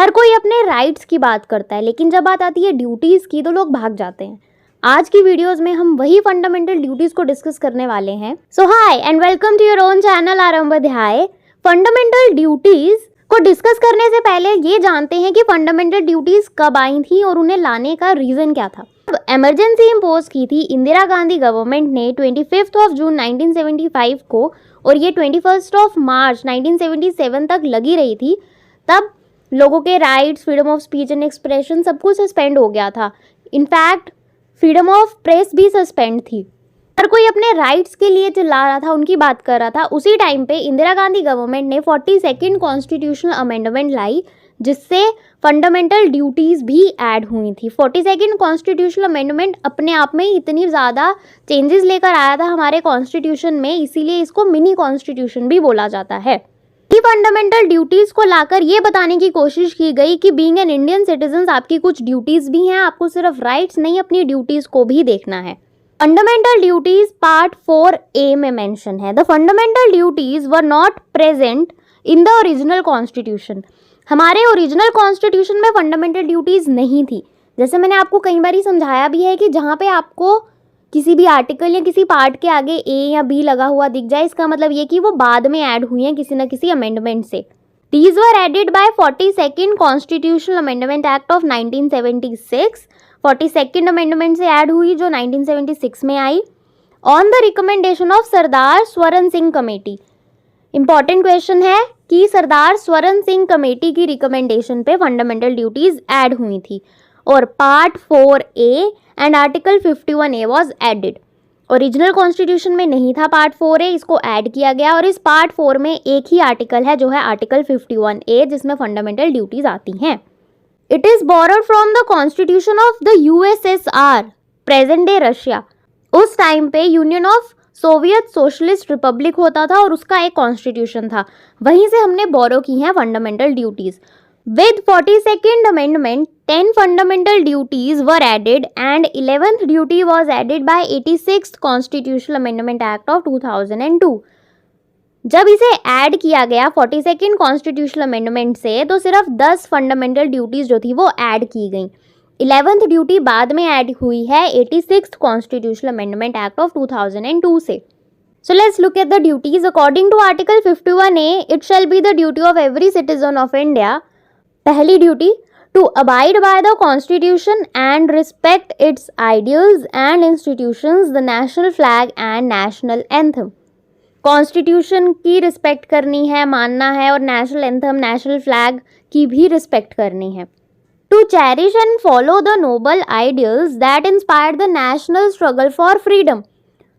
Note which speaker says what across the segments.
Speaker 1: हर कोई अपने राइट्स की बात करता है, लेकिन जब बात आती है ड्यूटीज़ की तो लोग भाग जाते हैं। आज की वीडियोस में हम वही फंडामेंटल ड्यूटीज़ को डिस्कस करने वाले हैं। So hi and welcome to your own channel Arambhadhyay. Fundamental duties को डिस्कस करने से पहले ये जानते हैं कि फंडामेंटल ड्यूटीज़ कब आई थी और उन्हें लाने का रीज़न क्या था। इमरजेंसी इम्पोज की थी इंदिरा गांधी गवर्नमेंट ने 25 जून 1975 को, और ये 21 मार्च 1977 तक लगी रही थी। तब लोगों के rights, freedom of speech and expression सब कुछ सस्पेंड हो गया था। इनफैक्ट फ्रीडम ऑफ प्रेस भी सस्पेंड थी। हर कोई अपने राइट्स के लिए चिल्ला रहा था, उनकी बात कर रहा था। उसी टाइम पे इंदिरा गांधी गवर्नमेंट ने 42nd कॉन्स्टिट्यूशनल अमेंडमेंट लाई, जिससे फंडामेंटल ड्यूटीज़ भी ऐड हुई थी। 42nd कॉन्स्टिट्यूशनल अमेंडमेंट अपने आप में इतनी ज़्यादा चेंजेस लेकर आया था हमारे कॉन्स्टिट्यूशन में, इसीलिए इसको मिनी कॉन्स्टिट्यूशन भी बोला जाता है। ये फंडामेंटल ड्यूटीज़ को लाकर ये बताने की कोशिश की गई कि बीइंग एन इंडियन सिटीजन आपकी कुछ ड्यूटीज़ भी हैं, आपको सिर्फ राइट्स नहीं अपनी ड्यूटीज़ को भी देखना है। फंडामेंटल ड्यूटीज़ पार्ट 4A में मेंशन है। The fundamental duties were not present in the original constitution. हमारे ओरिजिनल कॉन्स्टिट्यूशन में फंडामेंटल ड्यूटीज़ नहीं थी। जैसे मैंने आपको कई बार समझाया भी है कि जहाँ पे आपको किसी भी आर्टिकल या किसी पार्ट के आगे A या B लगा हुआ दिख जाए, इसका मतलब ये कि वो बाद में ऐड हुई हैं किसी न किसी अमेंडमेंट से। These were added by 42nd constitutional amendment act of 1976। 42nd amendment से ऐड हुई जो 1976 में आई, on the recommendation of Sardar Swaran Singh committee. Important question है कि सरदार स्वरण सिंह कमेटी की रिकमेंडेशन पे फंडामेंटल ड्यूटीज ऐड हुई थी, और part 4A and article 51A was added. Original constitution में नहीं था पार्ट 4A, इसको ऐड किया गया, और इस पार्ट 4 में एक ही आर्टिकल है जो है आर्टिकल 51A, जिसमें फंडामेंटल ड्यूटीज आती हैं। It is borrowed from the constitution of the USSR, present day Russia. उस टाइम पे union of Soviet socialist Republic होता था और उसका एक कॉन्स्टिट्यूशन था, वहीं से हमने बोरो की हैं fundamental duties. With 42nd Amendment, 10 fundamental duties were added and 11th duty was added by 86th Constitutional Amendment Act of 2002. जब इसे ऐड किया गया 42nd Constitutional Amendment से, तो सिर्फ 10 फंडामेंटल ड्यूटीज जो थी वो ऐड की गई। 11th ड्यूटी बाद में ऐड हुई है 86th Constitutional Amendment Act of 2002 से। So let's look at the duties. According to Article 51A, it shall be the duty of every citizen of India. पहली duty, to abide by the constitution and respect its ideals and institutions, the national flag and national anthem. Constitution की respect करनी है, मानना है, और national anthem, national flag की भी respect करनी है। To cherish and follow the noble ideals that inspire the national struggle for freedom.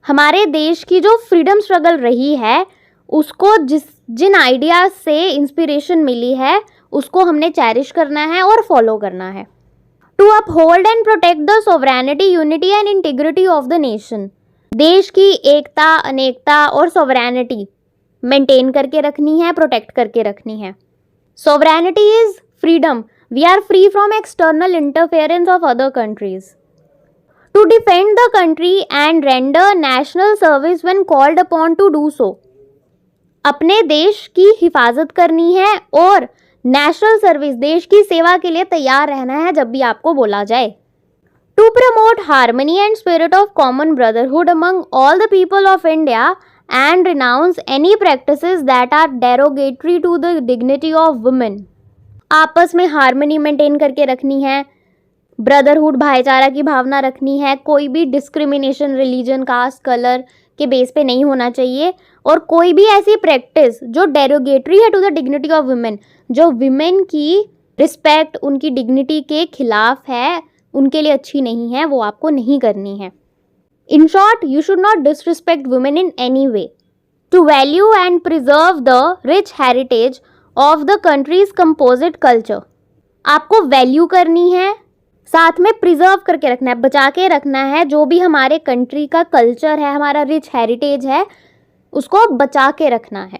Speaker 1: हमारे देश की जो फ्रीडम स्ट्रगल रही है, उसको जिन आइडियाज से इंस्पिरेशन मिली है उसको हमने चेरिश करना है और फॉलो करना है। To uphold and protect the sovereignty, unity and integrity of the nation. देश की एकता, अनेकता और सोवरेनिटी मेंटेन करके रखनी है, प्रोटेक्ट करके रखनी है। Sovereignty is freedom, we are free from external interference of other countries. To defend the country and render national service when called upon to do so. अपने देश की हिफाजत करनी है और नेशनल सर्विस, देश की सेवा के लिए तैयार रहना है जब भी आपको बोला जाए। To promote harmony and spirit of common brotherhood among all the people of India and renounce any practices that are derogatory to the dignity of women. आपस में हार्मनी मेंटेन करके रखनी है, ब्रदरहुड, भाईचारा की भावना रखनी है, कोई भी डिस्क्रिमिनेशन रिलीजन, कास्ट, कलर के बेस पे नहीं होना चाहिए, और कोई भी ऐसी प्रैक्टिस जो डेरोगेटरी है to the dignity of women, जो विमेन की रिस्पेक्ट, उनकी डिग्निटी के खिलाफ है, उनके लिए अच्छी नहीं है, वो आपको नहीं करनी है। In short, you should not disrespect women in any way. To value and preserve the rich heritage of the country's composite culture. आपको वैल्यू करनी है, साथ में प्रिजर्व करके रखना है, बचा के रखना है। जो भी हमारे कंट्री का कल्चर है, हमारा रिच हेरिटेज है, उसको बचा के रखना है।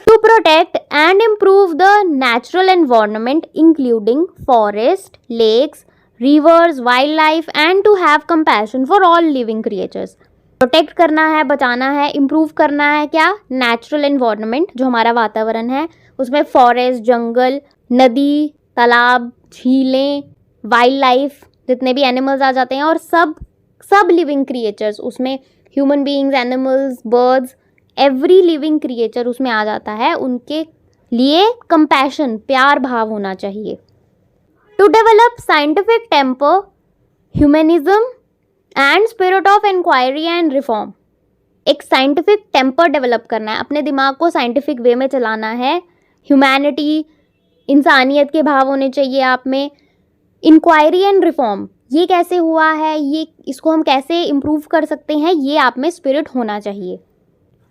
Speaker 1: To protect and improve the natural environment including forest, lakes, rivers, wild life and to have compassion for all living creatures. Protect करना है, बचाना है, इम्प्रूव करना है क्या? नेचुरल एनवायरनमेंट, जो हमारा वातावरण है, उसमें फॉरेस्ट, जंगल, नदी, तालाब, झीलें, वाइल्ड लाइफ, जितने भी एनिमल्स आ जाते हैं, और सब लिविंग क्रिएचर्स उसमें, human beings, animals, birds, every living creature उसमें आ जाता है। उनके लिए कंपैशन, प्यार भाव होना चाहिए। To develop scientific temper, humanism and spirit of inquiry and reform. एक साइंटिफिक टेम्पर डेवलप करना है, अपने दिमाग को साइंटिफिक वे में चलाना है। ह्यूमैनिटी, इंसानियत के भाव होने चाहिए आप में। इंक्वायरी एंड रिफॉर्म, ये कैसे हुआ है, ये इसको हम कैसे इम्प्रूव कर सकते हैं, ये आप में स्पिरिट होना चाहिए।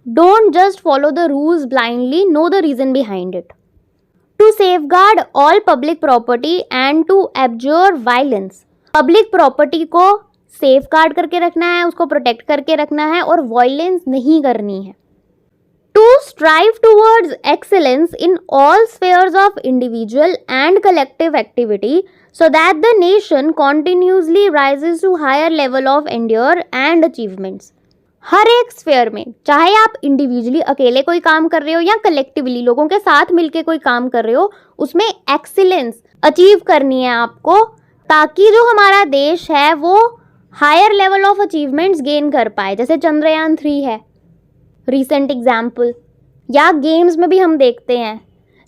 Speaker 1: Don't just follow the rules blindly, know the reason behind it. To safeguard all public property and to absorb violence. Public property को सेफ गार्ड करके रखना है, उसको प्रोटेक्ट करके रखना है और वायलेंस नहीं करनी है। To strive towards excellence in all spheres of individual and collective activity so that the nation continuously rises to higher level of endeavour and achievements. हर एक स्फेयर में, चाहे आप इंडिविजुअली अकेले कोई काम कर रहे हो या कलेक्टिवली लोगों के साथ मिलके कोई काम कर रहे हो, उसमें एक्सीलेंस अचीव करनी है आपको, ताकि जो हमारा देश है वो higher level of achievements gain कर पाए। जैसे चंद्रयान 3 है रीसेंट एग्जाम्पल, या गेम्स में भी हम देखते हैं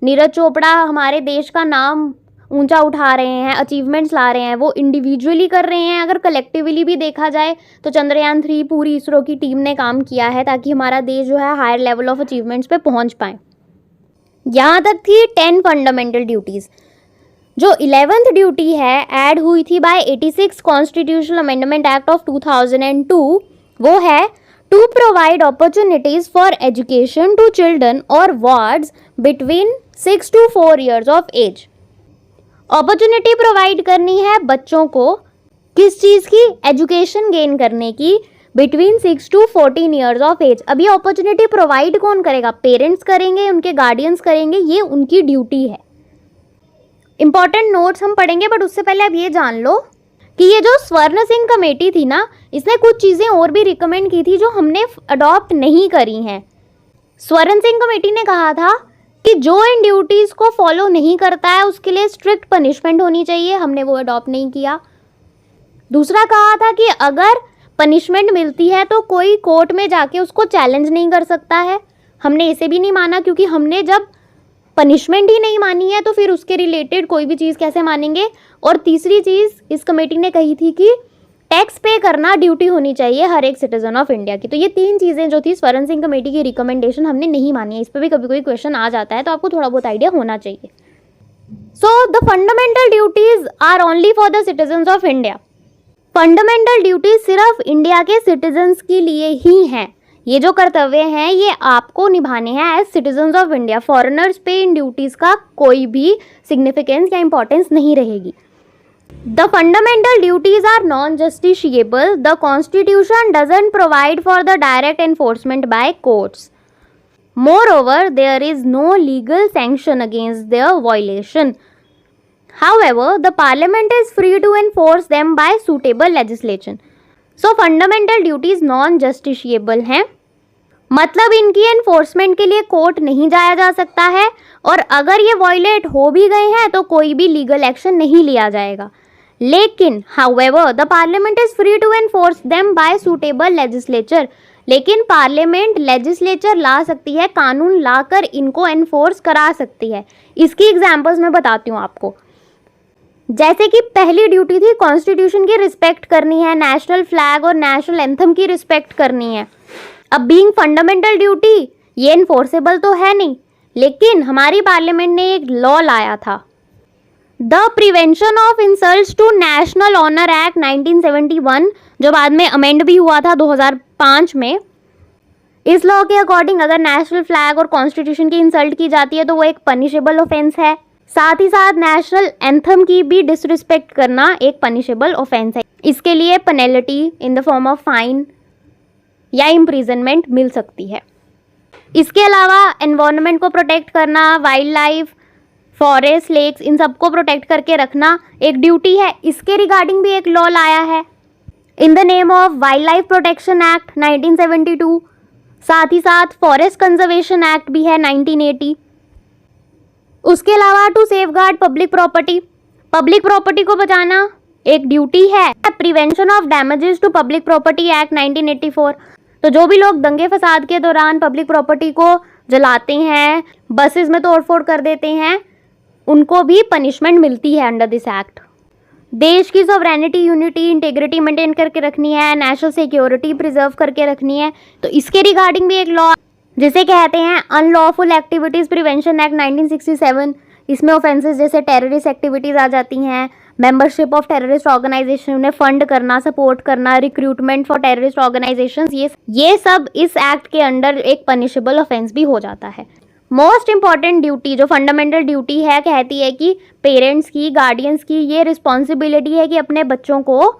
Speaker 1: नीरज चोपड़ा हमारे देश का नाम ऊंचा उठा रहे हैं, अचीवमेंट्स ला रहे हैं। वो इंडिविजुअली कर रहे हैं, अगर कलेक्टिवली भी देखा जाए तो चंद्रयान 3 पूरी इसरो की टीम ने काम किया है ताकि हमारा देश जो है हायर लेवल ऑफ अचीवमेंट्स पे पहुंच पाए। यहाँ तक थी 10 फंडामेंटल ड्यूटीज़। जो 11th ड्यूटी है ऐड हुई थी by 86 constitutional amendment act of 2002, वो है to provide opportunities for education to children और wards between 6 to 4 years of age. Opportunity provide करनी है बच्चों को, किस चीज़ की, एजुकेशन गेन करने की, between 6 to 14 years of age. अब ये अपॉर्चुनिटी प्रोवाइड कौन करेगा? पेरेंट्स करेंगे, उनके गार्डियंस करेंगे, ये उनकी ड्यूटी है। इंपॉर्टेंट नोट्स हम पढ़ेंगे, बट उससे पहले अब ये जान लो कि ये जो स्वर्ण सिंह कमेटी थी ना, इसने कुछ चीज़ें और भी रिकमेंड की थी जो हमने अडॉप्ट नहीं करी हैं। स्वर्ण सिंह कमेटी ने कहा था कि जो इन ड्यूटीज़ को फॉलो नहीं करता है उसके लिए स्ट्रिक्ट पनिशमेंट होनी चाहिए, हमने वो अडॉप्ट नहीं किया। दूसरा कहा था कि अगर पनिशमेंट मिलती है तो कोई कोर्ट में जाके उसको चैलेंज नहीं कर सकता है, हमने इसे भी नहीं माना, क्योंकि हमने जब पनिशमेंट ही नहीं मानी है तो फिर उसके रिलेटेड कोई भी चीज़ कैसे मानेंगे। और तीसरी चीज़ इस कमेटी ने कही थी कि टैक्स पे करना ड्यूटी होनी चाहिए हर एक सिटीजन ऑफ इंडिया की। तो ये 3 चीज़ें जो थी स्वर्ण सिंह कमेटी की रिकमेंडेशन हमने नहीं मानी है। इस पर भी कभी कोई क्वेश्चन आ जाता है तो आपको थोड़ा बहुत आइडिया होना चाहिए। So the fundamental duties are only for the citizens of India. Fundamental duties सिर्फ इंडिया के सिटीजन्स के लिए ही हैं। ये जो कर्तव्य हैं ये आपको निभाने हैं as citizens of India. Foreigners पे इन ड्यूटीज़ का कोई भी सिग्निफिकेंस या इंपॉर्टेंस नहीं रहेगी। The fundamental duties are non-justiciable. The Constitution doesn't provide for the direct enforcement by courts. Moreover, there is no legal sanction against their violation. However, the Parliament is free to enforce them by suitable legislation. So, fundamental duties non-justiciable हैं, मतलब इनकी enforcement के लिए court नहीं जाया जा सकता है, और अगर ये वायलेट हो भी गए हैं तो कोई भी लीगल एक्शन नहीं लिया जाएगा। लेकिन however the parliament is free to enforce them by suitable legislature. लेकिन पार्लियामेंट लेजिस्लेचर ला सकती है, कानून लाकर इनको एनफोर्स करा सकती है। इसकी एग्जांपल्स मैं बताती हूँ आपको। जैसे कि पहली ड्यूटी थी कॉन्स्टिट्यूशन की रिस्पेक्ट करनी है, नेशनल फ्लैग और नेशनल एंथम की रिस्पेक्ट करनी है। अब बीइंग फंडामेंटल ड्यूटी ये इन्फोर्सेबल तो है नहीं, लेकिन हमारी पार्लियामेंट ने एक लॉ लाया था, the prevention of insults to national honour act 1971, जो बाद में अमेंड भी हुआ था 2005 में। इस लॉ के अकॉर्डिंग अगर नेशनल फ्लैग और कॉन्स्टिट्यूशन की इंसल्ट की जाती है तो वो एक पनिशेबल ऑफेंस है। साथ ही साथ नेशनल एंथम की भी डिसरिस्पेक्ट करना एक पनिशेबल ऑफेंस है। इसके लिए penalty in the form of fine या इम्प्रिजनमेंट मिल सकती है। इसके अलावा एनवायरनमेंट को प्रोटेक्ट करना, वाइल्ड लाइफ, फॉरेस्ट, लेक्स, इन सबको प्रोटेक्ट करके रखना एक ड्यूटी है। इसके रिगार्डिंग भी एक लॉ लाया है in the name of wild life protection act 1972। साथ ही साथ फॉरेस्ट कंजर्वेशन एक्ट भी है 1980। उसके अलावा टू सेफगार्ड पब्लिक प्रॉपर्टी को बचाना एक ड्यूटी है। Prevention of damages to public property act 1984, तो जो भी लोग दंगे फसाद के दौरान पब्लिक प्रॉपर्टी को जलाते हैं, बसेस में तोड़फोड़ कर देते हैं, उनको भी पनिशमेंट मिलती है अंडर दिस एक्ट। देश की सॉवरेनिटी, यूनिटी, इंटीग्रिटी मेंटेन करके रखनी है, नेशनल सिक्योरिटी प्रिजर्व करके रखनी है, तो इसके रिगार्डिंग भी एक लॉ जिसे कहते हैं अनलॉफुल एक्टिविटीज़ प्रिवेंशन एक्ट 1967। इसमें ऑफेंसेस जैसे टेररिस्ट एक्टिविटीज़ आ जाती हैं, मेंबरशिप ऑफ टेररिस्ट ऑर्गेनाइजेशन, उन्हें फंड करना, सपोर्ट करना, रिक्रूटमेंट फॉर टेररिस्ट ऑर्गेनाइजेशंस, ये सब इस एक्ट के अंडर एक पनिशेबल ऑफेंस भी हो जाता है। मोस्ट इंपॉर्टेंट ड्यूटी जो फंडामेंटल ड्यूटी है, कहती है कि पेरेंट्स की, गार्डियंस की ये रिस्पॉन्सिबिलिटी है कि अपने बच्चों को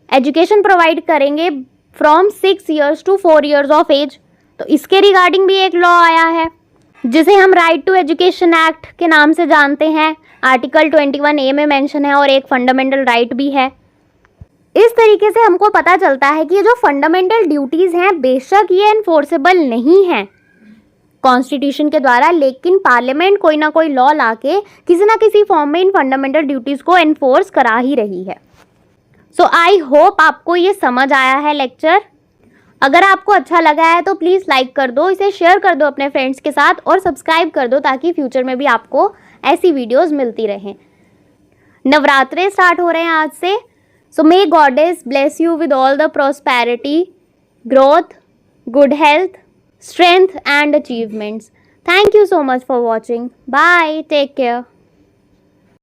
Speaker 1: एजुकेशन प्रोवाइड करेंगे from 6 years to 4 years of age. तो इसके रिगार्डिंग भी एक लॉ आया है जिसे हम राइट टू एजुकेशन एक्ट के नाम से जानते हैं। आर्टिकल 21A में मेंशन है और एक फंडामेंटल राइट भी है। इस तरीके से हमको पता चलता है कि ये जो फंडामेंटल ड्यूटीज़ हैं, बेशक ये इन्फोर्सेबल नहीं हैं कॉन्स्टिट्यूशन के द्वारा, लेकिन पार्लियामेंट कोई ना कोई लॉ लाके किसी ना किसी फॉर्म में इन फंडामेंटल ड्यूटीज़ को एनफोर्स करा ही रही है। सो आई होप आपको ये समझ आया है लेक्चर। अगर आपको अच्छा लगा है तो प्लीज़ लाइक कर दो, इसे शेयर कर दो अपने फ्रेंड्स के साथ और सब्सक्राइब कर दो ताकि फ्यूचर में भी आपको ऐसी वीडियोस मिलती रहें। नवरात्रे स्टार्ट हो रहे हैं आज से, so may goddess bless you with all the prosperity, growth, good health, strength and achievements. Thank you so much for watching. Bye. Take care.